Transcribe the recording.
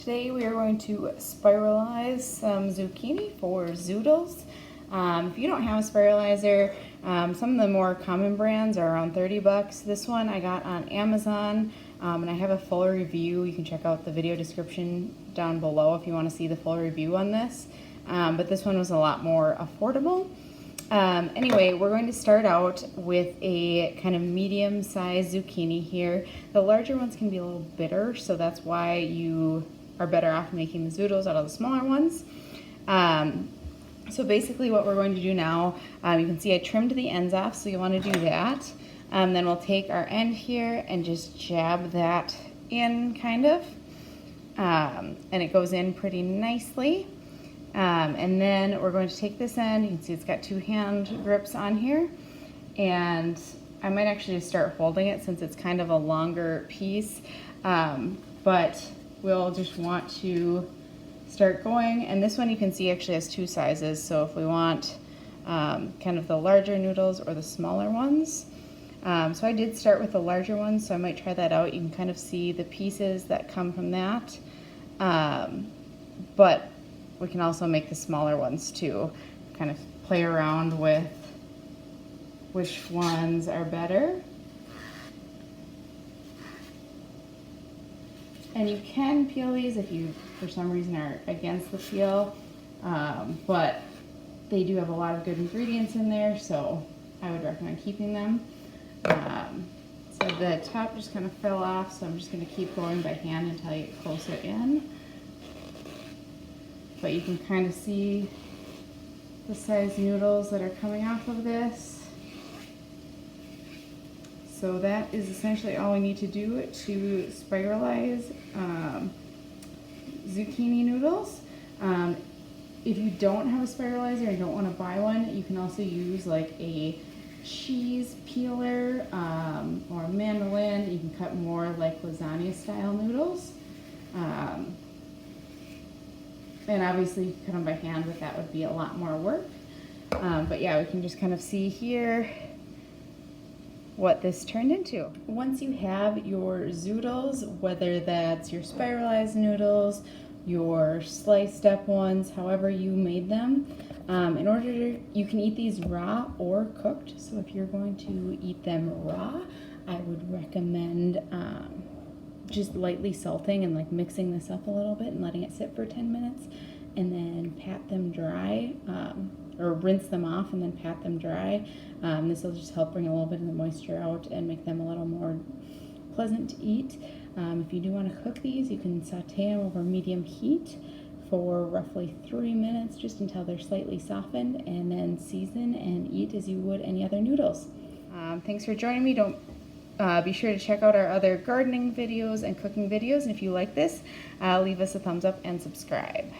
Today we are going to spiralize some zucchini for zoodles. If you don't have a spiralizer, some of the more common brands are around 30 bucks. This one I got on Amazon, and I have a full review. You can check out the video description down below if you want to see the full review on this. But this one was a lot more affordable. Anyway, we're going to start out with a kind of medium-sized zucchini here. The larger ones can be a little bitter, so that's why you are better off making the zoodles out of the smaller ones. So basically what we're going to do now, you can see I trimmed the ends off, so you want to do that. Then we'll take our end here and just jab that in kind of, and it goes in pretty nicely. And then we're going to take this end. You can see it's got two hand grips on here, and I might actually just start holding it since it's kind of a longer piece, but we'll just want to start going. And this one you can see actually has two sizes, so if we want kind of the larger noodles or the smaller ones. So I did start with the larger ones, so I might try that out. You can kind of see the pieces that come from that, but we can also make the smaller ones too, kind of play around with which ones are better. And you can peel these if you, for some reason, are against the peel, but they do have a lot of good ingredients in there, so I would recommend keeping them. So the top just kind of fell off, so I'm just going to keep going by hand until I get closer in. But you can kind of see the size noodles that are coming off of this. So that is essentially all we need to do to spiralize zucchini noodles. If you don't have a spiralizer and don't want to buy one, you can also use like a cheese peeler or a mandolin. You can cut more like lasagna style noodles. And obviously you can cut them by hand, but that would be a lot more work. But yeah, we can just kind of see here what this turned into. Once you have your zoodles, whether that's your spiralized noodles, your sliced up ones, however you made them, you can eat these raw or cooked. So if you're going to eat them raw, I would recommend just lightly salting and like mixing this up a little bit and letting it sit for 10 minutes, and then pat them dry, or rinse them off and then pat them dry. This will just help bring a little bit of the moisture out and make them a little more pleasant to eat. If you do want to cook these, you can saute them over medium heat for roughly 3 minutes, just until they're slightly softened, and then season and eat as you would any other noodles. Thanks for joining me. Be sure to check out our other gardening videos and cooking videos, and if you like this, leave us a thumbs up and subscribe.